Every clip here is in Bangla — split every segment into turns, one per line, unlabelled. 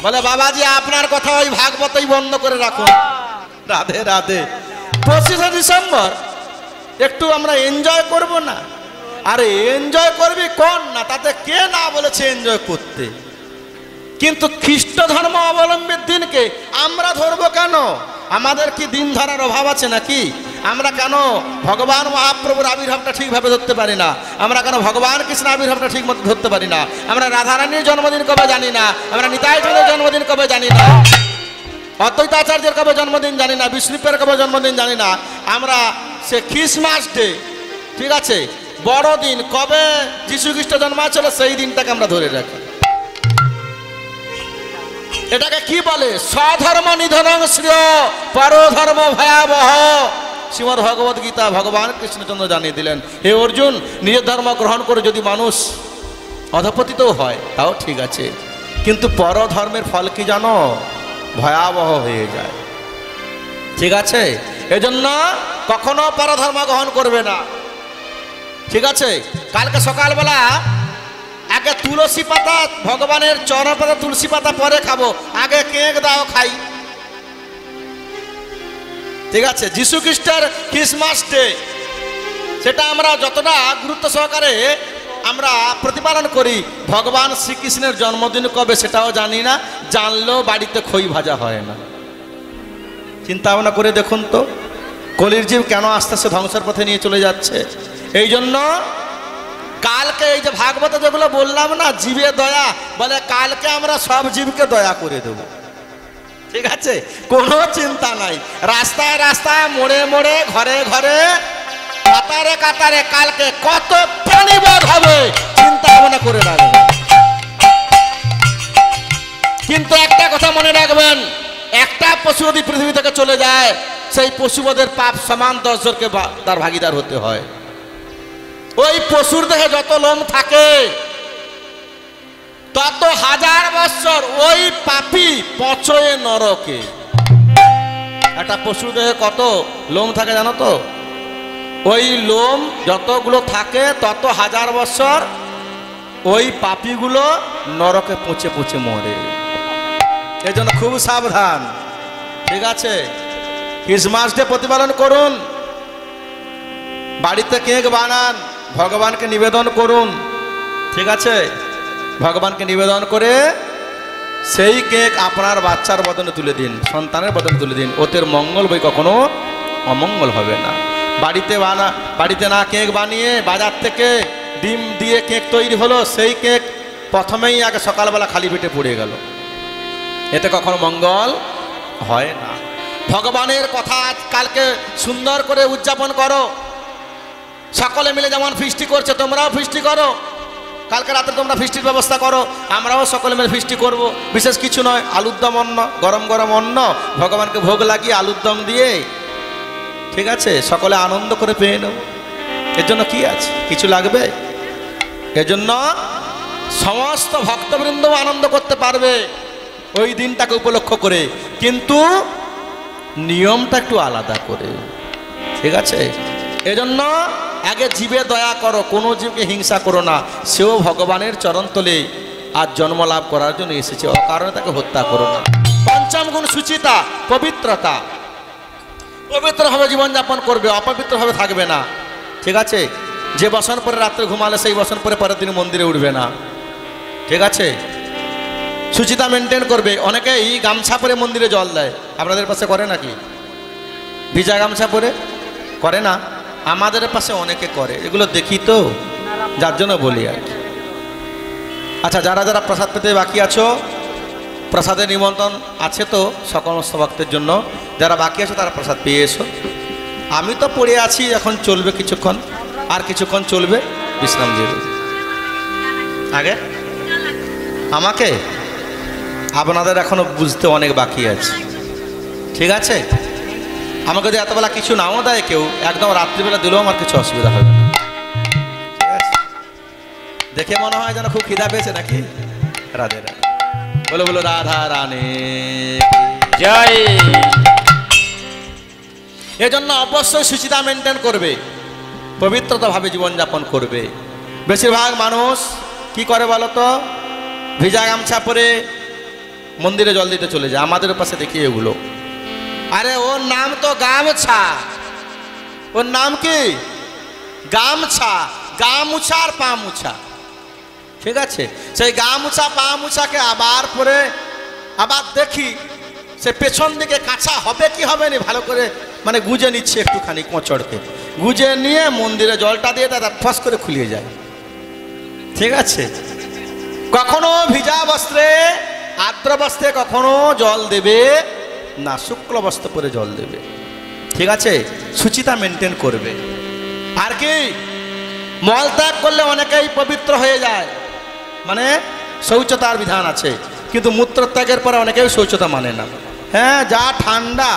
বলে বাবাজি আপনার কথা ওই ভাগবতই বন্ধ করে রাখুন। রাধে রাধে। 25শে ডিসেম্বর একটু আমরা এনজয় করব না? আরে এনজয় করবি কোন না, তাতে কে না বলেছে এনজয় করতে? কিন্তু খ্রিস্ট ধর্ম অবলম্বীর দিনকে আমরা ধরবো কেন? আমাদের কি দিন ধরার অভাব আছে নাকি? আমরা কেন ভগবান মহাপ্রভুর আবির্ভাবটা ঠিকভাবে ধরতে পারি না? আমরা কেন ভগবান কৃষ্ণের আবির্ভাবটা ঠিক মতো ধরতে পারি না? আমরা রাধারানীর জন্মদিন কবে জানি না, আমরা নিতাই চন্দ্রের জন্মদিন কবে জানি না, অদ্বৈত আচার্যের কবে জন্মদিন জানি না, বিষ্ণুপের কবে জন্মদিন জানি না। আমরা সে খ্রিসমাস ডে, ঠিক আছে, বড়দিন কবে যীশু খ্রিস্ট জন্মাচ্ছিল সেই দিনটাকে আমরা ধরে রাখি। এটাকে কি বলে? স্বধর্ম নিধনং শ্রেয় পরধর্ম ভয়াবহ। শ্রীমদ্ ভগবদ গীতা ভগবান কৃষ্ণচন্দ্র জানিয়ে দিলেন, হে অর্জুন, নিজের ধর্ম গ্রহণ করে যদি মানুষ অধপতিত হয় তাও ঠিক আছে, কিন্তু পরধর্মের ফল কি জানো? ভয়াবহ হয়ে যায়। ঠিক আছে, এজন্য কখনো পরধর্ম গ্রহণ করবে না। ঠিক আছে, কালকে সকালবেলা আগে তুলসী পাতা, ভগবানের চরণ পাতা তুলসী পাতা পরে খাবো, আগে কেক দাও খাই। ঠিক আছে, যীশু খ্রিস্টের খ্রিসমাস ডে, সেটা আমরা যতটা গুরুত্ব সহকারে আমরা প্রতিপালন করি, ভগবান শ্রীকৃষ্ণের জন্মদিন কবে সেটাও জানি না, জানলেও বাড়িতে খই ভাজা হয় না। চিন্তা ভাবনা করে দেখুন তো, কলির জীব কেন আস্তে আস্তে ধ্বংসের পথে নিয়ে চলে যাচ্ছে। এই জন্য কালকে এই যে ভাগবত যেগুলো বললাম না, জীবে দয়া, বলে কালকে আমরা সব জীবকে দয়া করে দেব। ঠিক আছে, কোনো চিন্তা নাই। রাস্তায় রাস্তায়, মোড়ে মোড়ে, ঘরে ঘরে, কাতারে কাতারে কালকে কত প্রাণীবধ হবে চিন্তা ভাবনা করে রাখবেন। কিন্তু একটা কথা মনে রাখবেন, একটা পশু যদি পৃথিবী থেকে চলে যায়, সেই পশুবধের পাপ সমান 10 জনকে তার ভাগিদার হতে হয়। ওই পশুর দেহে যত লোম থাকে তত হাজার বছর ওই পাপী পচয়ে নরকে। একটা পশুর দেহে কত লোম থাকে জানো তো? ওই লোম যতগুলো থাকে তত হাজার বছর ওই পাপীগুলো নরকে পচে পচে মরে। এই জন্য খুব সাবধান। ঠিক আছে, খ্রিসমাস ডে প্রতিপালন করুন, বাড়িতে কেক বানান, ভগবানকে নিবেদন করুন। ঠিক আছে, ভগবানকে নিবেদন করে সেই কেক আপনার বাচ্চার বদনে তুলে দিন, সন্তানের বদনে তুলে দিন, ওদের মঙ্গল বই কখনো অমঙ্গল হবে না। বাড়িতে না কেক বানিয়ে বাজার থেকে ডিম দিয়ে কেক তৈরি হলো, সেই কেক প্রথমেই আগে সকালবেলা খালি পেটে পড়ে গেল, এতে কখনো মঙ্গল হয় না। ভগবানের কথা কালকে সুন্দর করে উদযাপন করো, সকলে মিলে যেমন ফিস্টি করছে তোমরাও ফিস্টি করো। কালকে রাতে তোমরা ফিস্টির ব্যবস্থা করো, আমরাও সকলে মিলে ফিস্টি করব। বিশেষ কিছু নয়, আলুর দম অন্ন, গরম গরম অন্ন ভগবানকে ভোগ লাগিয়ে আলুর দম দিয়ে, ঠিক আছে, সকলে আনন্দ করে পেয়ে নেব। এর জন্য কি আছে, কিছু লাগবে? এজন্য সমস্ত ভক্তবৃন্দ আনন্দ করতে পারবে ওই দিনটাকে উপলক্ষ করে, কিন্তু নিয়মটা একটু আলাদা করে। ঠিক আছে, এজন্য আগে জীবে দয়া করো, কোনো জীবকে হিংসা করো না, সেও ভগবানের চরণতলে আজ জন্ম লাভ করার জন্য এসেছে, অকারণে তাকে হত্যা করো না। পঞ্চম গুণ সুচিতা, পবিত্রতা। পবিত্রভাবে জীবনযাপন করবে, অপবিত্রভাবে থাকবে না। ঠিক আছে, যে বসন পরে রাত্রে ঘুমালে সেই বসন পরে পরের দিন মন্দিরে উঠবে না। ঠিক আছে, সুচিতা মেনটেন করবে। অনেকেই গামছা পরে মন্দিরে জল দেয়, আপনাদের পাশে করে নাকি? ভিজা গামছা পরে করে না? আমাদের পাশে অনেকে করে, এগুলো দেখি তো, যার জন্য বলি আর কি। আচ্ছা, যারা যারা প্রসাদ পেতে বাকি আছো, প্রসাদের নিমন্ত্রণ আছে তো সমস্ত ভক্তের জন্য। যারা বাকি আছো তারা প্রসাদ পেয়ে এসো। আমি তো পড়ে আছি, এখন চলবে কিছুক্ষণ, আর কিছুক্ষণ চলবে, বিশ্রাম দিয়ে দেবে। আগে আমাকে আপনাদের এখনো বুঝতে অনেক বাকি আছে। ঠিক আছে, আমাকে যদি এতবেলা কিছু নাও দেয় কেউ, একদম রাত্রিবেলা দিলেও আমার কিছু অসুবিধা হবে না। ঠিক আছে, দেখে মনে হয় যেন খুব খিদা পেয়েছে নাকি? রাধে রাধে, বলো বলো রাধা রানী জয়। এজন্য অবশ্যই সুচিতা মেনটেন করবে, পবিত্রতাভাবে জীবনযাপন করবে। বেশিরভাগ মানুষ কি করে বলো তো? ভিজা গামছা পরে মন্দিরে জল দিতে চলে যায়। আমাদের পাশে দেখি এগুলো, আরে ওর নাম তো গামছা, ওর নাম কি গামছা, গা মুছা আর পা মুছা, ঠিক আছে? সেই গা মুছা পা মুছাকে আবার পরে আবার দেখি সে পেছন দিকে কাঁচা হবে কি হবে না ভালো করে মানে গুজে নিচ্ছে, একটুখানি কোঁচড়কে গুজে নিয়ে মন্দিরে জলটা দিয়ে তার ফস করে খুলিয়ে যায়, ঠিক আছে? কখনো ভিজা বস্ত্রে আর্দ্র বস্ত্রে কখনো জল দেবে না, শুক্ল বস্ত্র পরে জল দেবে, ঠিক আছে? শুচিতা মেনটেন করবে। আর কি মল ত্যাগ করলে অনেকেই পবিত্র হয়ে যায়, মানে শৌচতার বিধান আছে, কিন্তু মূত্রত্যাগের পরে অনেকেই শৌচতা মানে না। হ্যাঁ, যা ঠান্ডা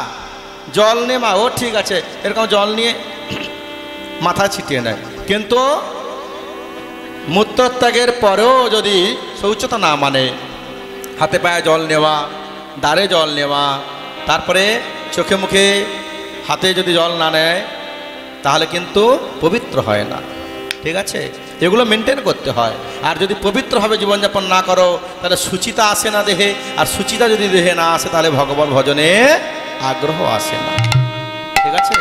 জল নে মা, ও ঠিক আছে, এরকম জল নিয়ে মাথা ছিটিয়ে নেয়, কিন্তু মূত্রত্যাগের পরেও যদি শৌচতা না মানে, হাতে পায়ে জল নেওয়া, দাঁড়ে জল নেওয়া, তারপরে চোখে মুখে হাতে যদি জল না নেয় তাহলে কিন্তু পবিত্র হয় না, ঠিক আছে? এগুলো মেনটেন করতে হয়। আর যদি পবিত্রভাবে জীবনযাপন না করো তাহলে সুচিতা আসে না দেহে, আর সুচিতা যদি দেহে না আসে তাহলে ভগবান ভজনে আগ্রহ আসে না, ঠিক আছে?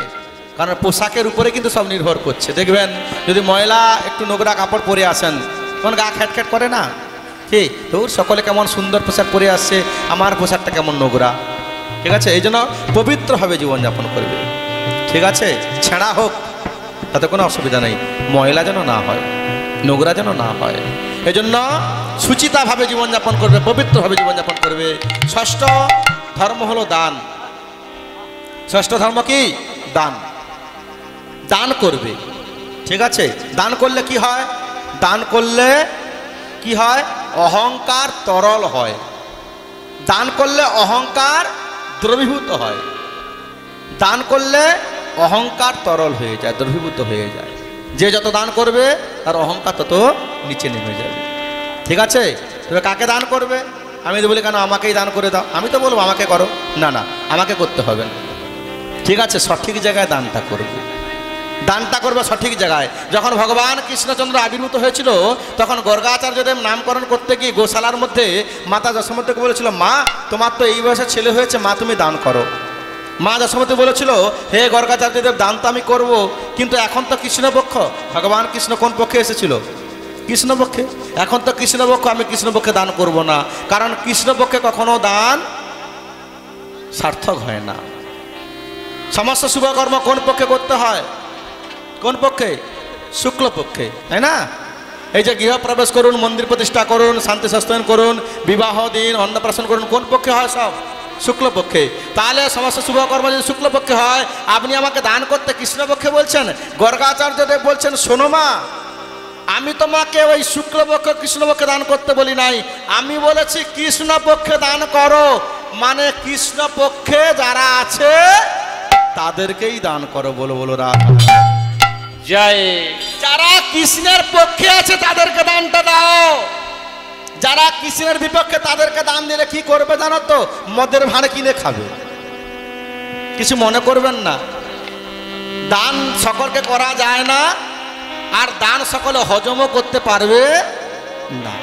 কারণ পোশাকের উপরে কিন্তু সব নির্ভর করছে। দেখবেন যদি ময়লা একটু নোংরা কাপড় পরে আসেন তখন গা খ্যাটখ্যাট করে না, ঠিক? তোর সকলে কেমন সুন্দর পোশাক পরে আসছে, আমার পোশাকটা কেমন নোংরা, ঠিক আছে? এই জন্য পবিত্রভাবে জীবনযাপন করবে, ঠিক আছে? ছেঁড়া হোক তাতে কোনো অসুবিধা নেই, ময়লা যেন না হয়, নোংরা যেন না হয়, এই জন্য সুচিতাভাবে জীবনযাপন করবে, পবিত্রভাবে জীবনযাপন করবে। ষষ্ঠ ধর্ম হলো দান। ষষ্ঠ ধর্ম কি? দান। দান করবে, ঠিক আছে? দান করলে কি হয়? দান করলে কি হয়? অহংকার তরল হয়। দান করলে অহংকার দ্রবীভূত হয়। দান করলে অহংকার তরল হয়ে যায়, দ্রবীভূত হয়ে যায়। যে যত দান করবে তার অহংকার তত নিচে নেমে যাবে, ঠিক আছে? তবে কাকে দান করবে? আমি তো বলি কেন আমাকেই দান করে দাও, আমি তো বলবো আমাকে করো, না না, আমাকে করতে হবে না, ঠিক আছে? সঠিক জায়গায় দানটা করবে, দানটা করবে সঠিক জায়গায়। যখন ভগবান কৃষ্ণচন্দ্র আবির্ভূত হয়েছিল তখন গর্গাচার্যদেব নামকরণ করতে গিয়ে গোশালার মধ্যে মাতা যশোমতীকে বলেছিল, মা তোমার তো এই বয়সে ছেলে হয়েছে, মা তুমি দান করো। মা যশোমতী বলেছিল, হে গর্গাচার্যদেব দান তো আমি করবো, কিন্তু এখন তো কৃষ্ণপক্ষ, ভগবান কৃষ্ণ কোন পক্ষে এসেছিল? কৃষ্ণপক্ষে। এখন তো কৃষ্ণপক্ষ, আমি কৃষ্ণপক্ষে দান করব না, কারণ কৃষ্ণপক্ষে কখনো দান সার্থক হয় না। সমস্ত শুভকর্ম কোন পক্ষে করতে হয়? কোন পক্ষে? শুক্লপক্ষে, তাই না? এই যে গৃহপ্রবেশ করুন, মন্দির প্রতিষ্ঠা করুন, শান্তি সস্তায়ন করুন, বিবাহ দিন, অন্নপ্রাশন করুন, কোন পক্ষে হয়? সব শুক্লপক্ষে। তাহলে সমস্ত শুভকর্ম যদি শুক্লপক্ষে হয়, আপনি আমাকে দান করতে কৃষ্ণপক্ষে বলছেন? গর্গাচার্যদেব বলছেন, শোনো মা, আমি তোমাকে ওই শুক্লপক্ষ কৃষ্ণপক্ষে দান করতে বলি নাই, আমি বলেছি কৃষ্ণপক্ষে দান করো, মানে কৃষ্ণপক্ষে যারা আছে তাদেরকেই দান করো। বলো বলো রাধা জয়। যারা কৃষ্ণের পক্ষে আছে তাদেরকে দানটা দাও, যারা কৃষ্ণের বিপক্ষে তাদেরকে দান দিলে কি করবে জানো তো? মদের ভাঁড় কিনে খাবে। কিছু মনে করবেন না, দান সকলকে করা যায় না, আর দান সকলে হজমও করতে পারবে না।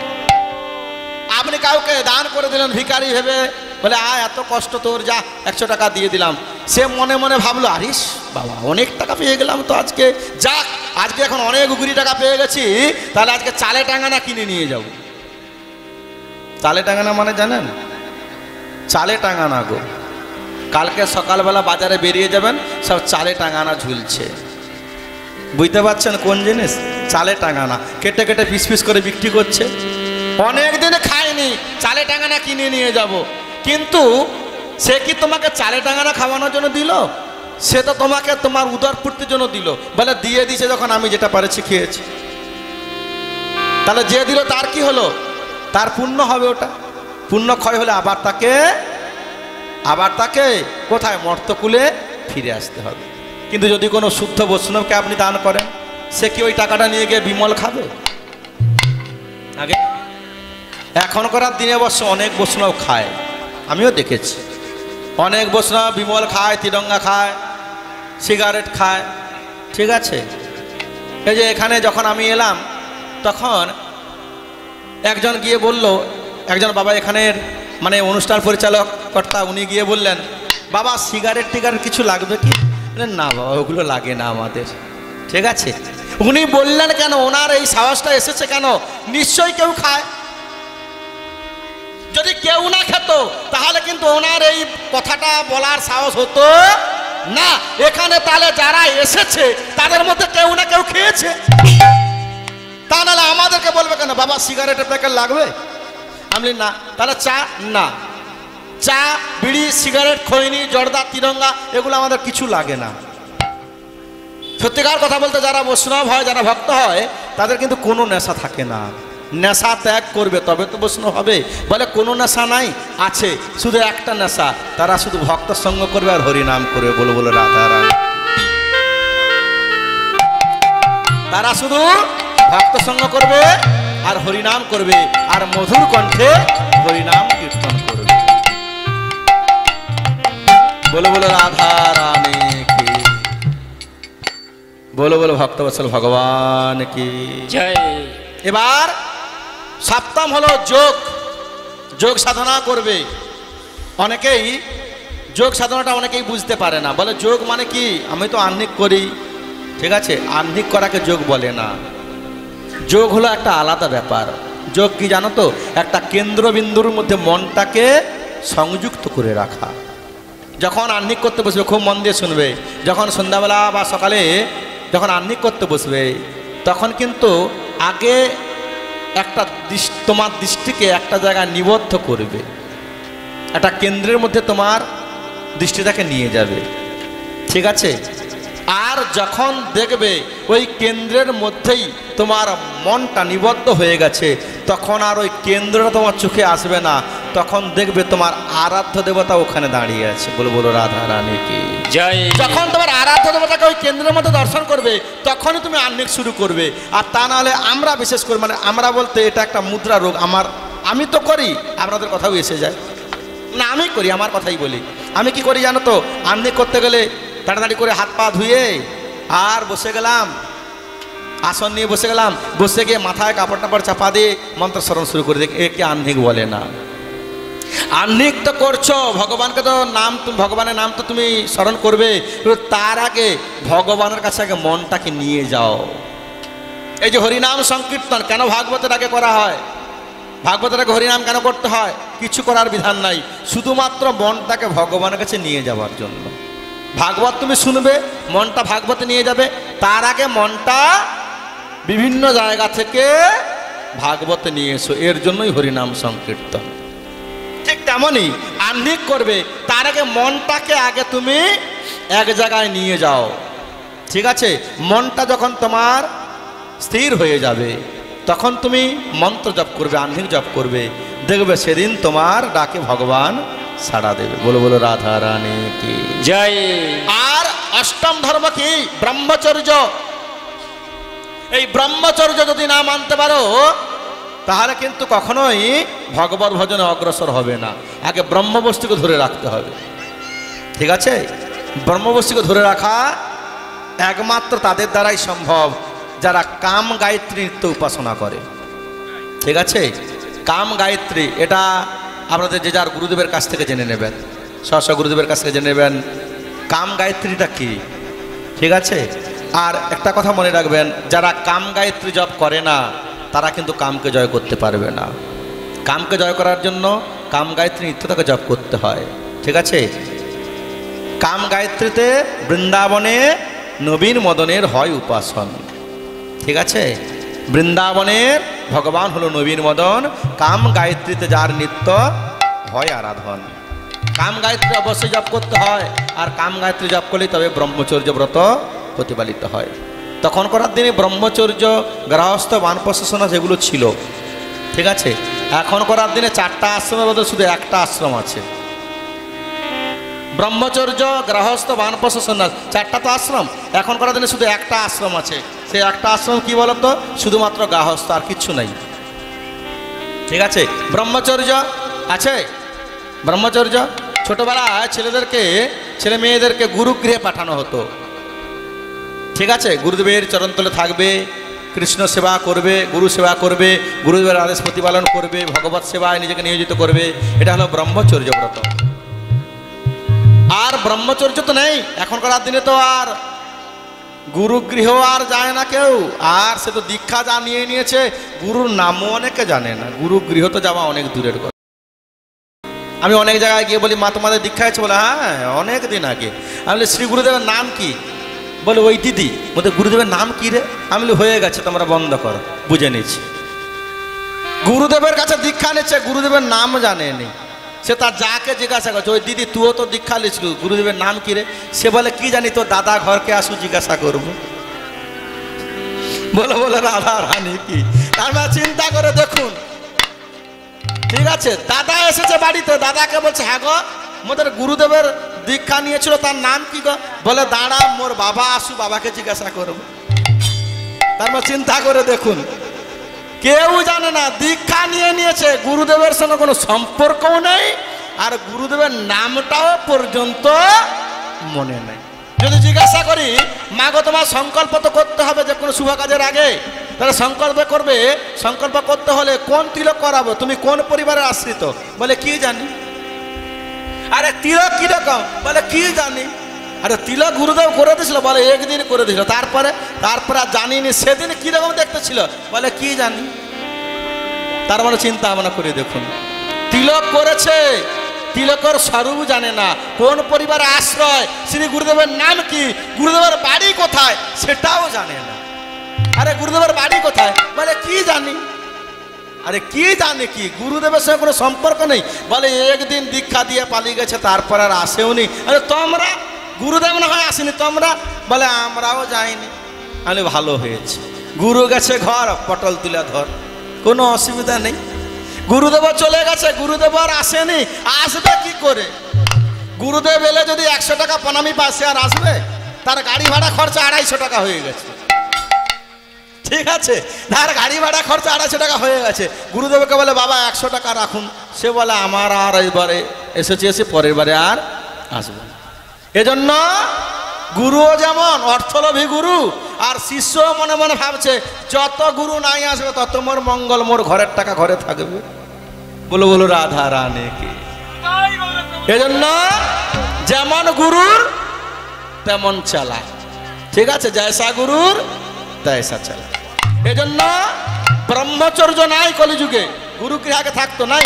আপনি কাউকে দান করে দিলেন ভিখারি ভেবে, বলে এত কষ্ট তোর, যা 100 টাকা দিয়ে দিলাম, সে মনে মনে ভাবলো, আরিস বাবা অনেক টাকা পেয়ে গেলাম তো আজকে, যাক আজকে এখন অনেক উগুরি টাকা পেয়ে গেছি, তাহলে আজকে চালে টাঙ্গানা কিনে নিয়ে যাব। চালে টাঙ্গানা মানে জানেন? চালে টাঙ্গানা গো, কালকে সকালবেলা বাজারে বেরিয়ে যাবেন, সব চালে টাঙ্গানা ঝুলছে, বুঝতে পারছেন কোন জিনিস? চালে টাঙ্গানা, কেটে কেটে পিস পিস করে বিক্রি করছে। অনেক দিন খায়নি, চালে টাঙ্গানা কিনে নিয়ে যাব। কিন্তু সে কি তোমাকে চালে টাঙ্গানা খাওয়ানোর জন্য দিল? সে তো তোমাকে তোমার উদর পূর্তির জন্য দিল, বলে দিয়ে দিছে যখন আমি যেটা পারেছি খেয়েছি। তাহলে যে দিল তার কি হলো? তার পুণ্য হবে, ওটা পুণ্য ক্ষয় হলে আবার তাকে কোথায়? মর্তকুলে ফিরে আসতে হবে। কিন্তু যদি কোনো শুদ্ধ বৈষ্ণবকে আপনি দান করেন, সে কি ওই টাকাটা নিয়ে গিয়ে বিমল খাবে? আগে এখনকার দিনে অবশ্য অনেক বৈষ্ণব খায়, আমিও দেখেছি, অনেক বৈষ্ণব বিমল খায়, তিরঙ্গা খায়, সিগারেট খায়, ঠিক আছে? এই যে এখানে যখন আমি এলাম তখন একজন গিয়ে বলল, একজন বাবা এখানের মানে অনুষ্ঠান পরিচালক কর্তা উনি গিয়ে বললেন, বাবা সিগারেট টিগারেট কিছু লাগবে কি? না বাবা ওগুলো লাগে না আমাদের। ঠিক আছে, উনি বললেন কেন? ওনার এই সাহসটা এসেছে কেন? নিশ্চয়ই কেউ খায়। যদি কেউ না খেত তাহলে কিন্তু ওনার এই কথাটা বলার সাহস হতো না। এখানে তাহলে যারা এসেছে তাদের মধ্যে কেউ না কেউ খেয়েছে, তা নাহলে আমাদেরকে বলবে কেন বাবা সিগারেটের প্যাকেট লাগবে? আমি না। তাহলে চা? না, চা বিড়ি সিগারেট খৈনি জর্দা তিরঙ্গা এগুলো আমাদের কিছু লাগে না। সত্যিকার কথা বলতে যারা বৈষ্ণব হয়, যারা ভক্ত হয়, তাদের কিন্তু কোনো নেশা থাকে না। নেশা ত্যাগ করবে তবে তো বৈষ্ণব হবে। বলে কোনো নেশা নাই, আছে শুধু একটা নেশা, তারা শুধু ভক্ত সঙ্গ করবে আর হরিনাম করবে। বলে বলে রাধা রানী, তারা শুধু ভক্ত সঙ্গ করবে আর হরিনাম করবে আর মধুর কণ্ঠে হরিনাম কীর্তন করবে। বলে বলে রাধা রানী কি, বলে বলে ভক্তবৎসল ভগবান কি জয়। এবার সপ্তম হলো যোগ। যোগ সাধনা করবে। অনেকেই যোগ সাধনাটা অনেকেই বুঝতে পারে না, বলে যোগ মানে কি? আমি তো আহ্নিক করি। ঠিক আছে, আহ্নিক করাকে যোগ বলে না। যোগ হলো একটা আলাদা ব্যাপার। যোগ কি জানো তো? একটা কেন্দ্রবিন্দুর মধ্যে মনটাকে সংযুক্ত করে রাখা। যখন আহ্নিক করতে বসবে, খুব মন দিয়ে শুনবে, যখন সন্ধ্যাবেলা বা সকালে যখন আহ্নিক করতে বসবে, তখন কিন্তু আগে একটা তোমার দৃষ্টিকে একটা জায়গায় নিবদ্ধ করবে, একটা কেন্দ্রের মধ্যে তোমার দৃষ্টিটাকে নিয়ে যাবে। ঠিক আছে, আর যখন দেখবে ওই কেন্দ্রের মধ্যেই তোমার মনটা নিবদ্ধ হয়ে গেছে, তখন আর ওই কেন্দ্রটা তোমার চোখে আসবে না, তখন দেখবে তোমার আরাধ্য দেবতা ওখানে দাঁড়িয়ে আছে। বলে বলো রাধা রানী কি জয়। যখন তোমার আরাধ্য দেবতাকে ওই কেন্দ্রের মধ্যে দর্শন করবে, তখনই তুমি আহ্নিক শুরু করবে। আর তা নাহলে আমরা বিশেষ করে, মানে আমরা বলতে এটা একটা মুদ্রা রোগ। আমি তো করি, আপনাদের কথাও এসে যায় না, আমি করি, আমার কথাই বলি। আমি কি করি জানো তো? আহ্নিক করতে গেলে তাড়াতাড়ি করে হাত পা ধুয়ে আর বসে গেলাম, আসন নিয়ে বসে গেলাম, বসে গিয়ে মাথায় কাপড় টাপড় চাপা দিয়ে মন্ত্র স্মরণ শুরু করে দিই। একে আহ্নিক বলে না। আহ্নিক তো করছো, ভগবানকে তো নাম, ভগবানের নাম তো তুমি স্মরণ করবে, তার আগে ভগবানের কাছে আগে মনটাকে নিয়ে যাও। এই যে হরিনাম সংকীর্তন কেন ভাগবতের আগে করা হয়? ভাগবতের আগে হরিনাম কেন করতে হয়? কিছু করার বিধান নাই, শুধুমাত্র মনটাকে ভগবানের কাছে নিয়ে যাওয়ার জন্য। ভাগবত তুমি শুনবে, মনটা ভাগবতে নিয়ে যাবে, তার আগে মনটা বিভিন্ন জায়গা থেকে ভাগবতে নিয়ে এসো। এর জন্যই হরিনাম সংকীর্তন। ঠিক তেমনই আহ্নিক করবে, তার আগে মনটাকে আগে তুমি এক জায়গায় নিয়ে যাও। ঠিক আছে, মনটা যখন তোমার স্থির হয়ে যাবে, তখন তুমি মন্ত্র জপ করবে, আহ্নিক জপ করবে, দেখবে সেদিন তোমার ডাকে ভগবান সাড়া দেবে। বলো বলো রাধা রানী কি জয়। আর অষ্টম ধর্ম কি? ব্রহ্মচর্য। এই ব্রহ্মচর্য যদি না মানতে পারো, তাহলে কিন্তু কখনোই ভগবত ভজনে অগ্রসর হবে না। আগে ব্রহ্মবস্তুকে ধরে রাখতে হবে। ঠিক আছে, ব্রহ্মবস্তুকে ধরে রাখা একমাত্র তাদের দ্বারাই সম্ভব যারা কাম গায়ত্রী নিত্য উপাসনা করে। ঠিক আছে, কাম গায়ত্রী এটা আপনাদের যে যার গুরুদেবের কাছ থেকে জেনে নেবেন, স্ব গুরুদেবের কাছ থেকে জেনে নেবেন কাম গায়ত্রীটা কি। ঠিক আছে, আর একটা কথা মনে রাখবেন, যারা কাম গায়ত্রী জপ করে না তারা কিন্তু কামকে জয় করতে পারবে না। কামকে জয় করার জন্য কাম গায়ত্রী নিত্যতাকে জপ করতে হয়। ঠিক আছে, কাম গায়ত্রীতে বৃন্দাবনে নবীন মদনের হয় উপাসন। ঠিক আছে, বৃন্দাবনের ভগবান হলো নবীন মদন, কাম গায়ত্রীতে যার নিত্য হয় আরাধন। কাম গায়ত্রী অবশ্যই জপ করতে হয়, আর কাম গায়ত্রী জপ করলে তবে ব্রহ্মচর্য ব্রত প্রতিপালিত হয়। তখন করার দিনে ব্রহ্মচর্য, গৃহস্থ, বানপ্রশাসন যেগুলো ছিল, ঠিক আছে, এখন করার দিনে 4টা আশ্রমের মধ্যে শুধু একটা আশ্রম আছে। ব্রহ্মচর্য, গৃহস্থ, বানপ্রশাসন 4টা তো আশ্রম, এখন করার দিনে শুধু একটা আশ্রম আছে। সেই একটা আশ্রম কি বলতো? শুধুমাত্র গৃহস্থ, আর কিচ্ছু নাই। ঠিক আছে, ব্রহ্মচর্য আছে। ব্রহ্মচর্য ছোটবেলায় ছেলে মেয়েদেরকে গুরুগৃহে পাঠানো হতো। ঠিক আছে, গুরুদেবের চরণতলে থাকবে, কৃষ্ণ সেবা করবে, গুরু সেবা করবে, গুরুদেবের আদেশ প্রতিপালন করবে, ভগবত সেবায় নিজেকে নিয়োজিত করবে। এটা হলো ব্রহ্মচর্য ব্রত। আর ব্রহ্মচর্য তো নেই এখনকার দিনে, তো আর গুরুগৃহ আর যায় না কেউ। আর সে তো দীক্ষা যা নিয়ে নিয়েছে, গুরুর নামও অনেকে জানে না। গুরুগৃহ তো যাওয়া অনেক দূরের কথা। আমি অনেক জায়গায় গিয়ে বলি, মা তোমাদের দীক্ষা আছে? বলে হ্যাঁ, অনেক দিন আগে। আমি বলি শ্রী গুরুদেবের নাম কি? বলে ওই দিদি। বলতে গুরুদেবের নাম কি রে? আমি বলি হয়ে গেছে, তোমরা বন্ধ করো, বুঝে নিচ্ছি। গুরুদেবের কাছে দীক্ষা নিচ্ছে, গুরুদেবের নাম জানেনি। সে তার যাকে জিজ্ঞাসা করছে, ওই দিদি তুইও তো দীক্ষা নিচ্ছিল, গুরুদেবের নাম কি রে? সে বলে কি জানি, তো দাদা ঘরকে আসু জিজ্ঞাসা করবো। বলে রাধা রানী কি? আমরা চিন্তা করে দেখুন, ঠিক আছে, দাদা এসেছে বাড়িতে, দাদাকে বলছে হ্যাঁ গো মোদের গুরুদেবের দীক্ষা নিয়েছিল, তার নাম কি গো? বলে দাঁড়া মোর বাবা আসু, বাবাকে জিজ্ঞাসা করবো। তারপর চিন্তা করে দেখুন, কেউ জানে না, দীক্ষা নিয়ে নিয়েছে, গুরুদেবের সঙ্গে কোনো সম্পর্কও নেই, আর গুরুদেবের নামটাও পর্যন্ত মনে নেই। যদি জিজ্ঞাসা করি, মা গো তোমার সংকল্প তো করতে হবে যে কোনো শুভ কাজের আগে, তাহলে সংকল্প করবে, সংকল্প করতে হলে কোন তিলক করাবো, তুমি কোন পরিবারের আশ্রিত? বলে কি জানি। আরে তিলক কিরকম? বলে কি জানি। আরে তিলক গুরুদেব করে দিয়েছিল, বলে একদিন করে দিয়েছিল, তারপরে আর জানিনি সেদিন কিরকম দেখতে ছিল, বলে কি জানি। তার মানে চিন্তা ভাবনা করে দেখুন, তিলক করেছে, তিলকের স্বরূপ জানে না, কোন পরিবারে আশ্রয়, শ্রী গুরুদেবের নাম কি, গুরুদেবের বাড়ি কোথায় সেটাও জানে না। আরে গুরুদেবের বাড়ি কোথায়? বলে কি জানি। আরে কি জানে কি, গুরুদেবের সঙ্গে কোনো সম্পর্ক নেই। বলে একদিন দীক্ষা দিয়ে পালিয়ে গেছে, তারপর আর আসেওনি। আরে তোমরা, গুরুদেব না হয় আসেনি, তোমরা? বলে আমরাও যাইনি। আমি ভালো হয়েছে, গুরু গেছে ঘর, পটল তুলে ধর, কোনো অসুবিধা নেই। গুরুদেব চলে গেছে, গুরুদেব আর আসেনি, আসবে কি করে? গুরুদেব এলে যদি 100 টাকা প্রণামী পাশে আর আসবে? তার গাড়ি ভাড়া খরচা 250 টাকা হয়ে গেছে, ঠিক আছে, তার গাড়ি ভাড়া খরচা 250 টাকা হয়ে গেছে। গুরুদেবকে বলে বাবা 100 টাকা রাখুন, সে বলে আমার আর এইবারে এসে পরের বারে আর আসবো। এজন্য গুরুও যেমন অর্থলোভী গুরু, আর শিষ্য মনে মনে ভাবছে যত গুরু নাই আসবে তত মোর মঙ্গল, মোর ঘরের টাকা ঘরে থাকবে। বলো রাধা রানী কি? এজন্য যেমন গুরুর তেমন চালা, ঠিক আছে, জয়সা গুরুর তৈসা চালা। এজন্য ব্রহ্মচর্য নাই কলিযুগে, গুরু গৃহে থাকতো নাই।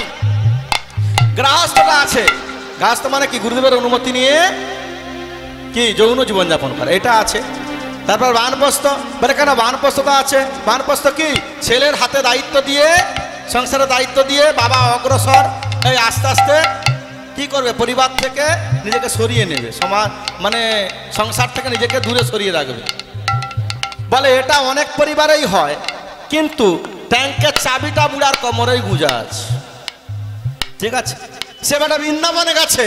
গৃহস্থটা আছে, গৃহস্থ মানে কি? গুরুদেবের অনুমতি নিয়ে কি যৌন জীবনযাপন করে, এটা আছে। তারপর বানপ্রস্থ, বলে কেন বানপ্রস্থতা আছে? বানপ্রস্থ কি? ছেলের হাতে দায়িত্ব দিয়ে, সংসারের দায়িত্ব দিয়ে বাবা অগ্রসর এই আস্তে আস্তে কি করবে, পরিবার থেকে নিজেকে সরিয়ে নেবে, সমাজ মানে সংসার থেকে নিজেকে দূরে সরিয়ে রাখবে। বলে এটা অনেক পরিবারেই হয়, কিন্তু ট্যাঙ্কের চাবিটা বুড়ার কোমরেই গুঁজা আছে, ঠিক আছে। সে বেটা বৃন্দাবনে গেছে,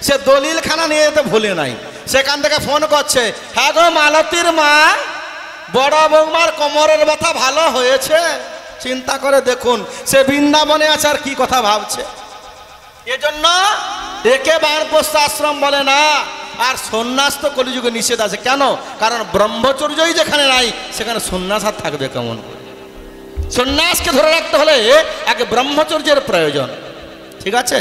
সে দলিলখানা নিয়ে যেতে ভুলে নাই, সেখান থেকে ফোন করছে, হ্যাঁ গো মালতীর মা, বড় বৌমার কোমরের ব্যথা ভালো হয়েছে? চিন্তা করে দেখুন, সে বৃন্দাবনে আছে আর কি কথা ভাবছে। এজন্য একে বানপ্রস্থ আশ্রম বলে না। আর সন্ন্যাস তো কলিযুগে নিষেধ আছে, কেন? কারণ ব্রহ্মচর্যই যেখানে নাই সেখানে সন্ন্যাস আর থাকবে কেমন? সন্ন্যাসকে ধরে রাখতে হলে আগে ব্রহ্মচর্যের প্রয়োজন, ঠিক আছে।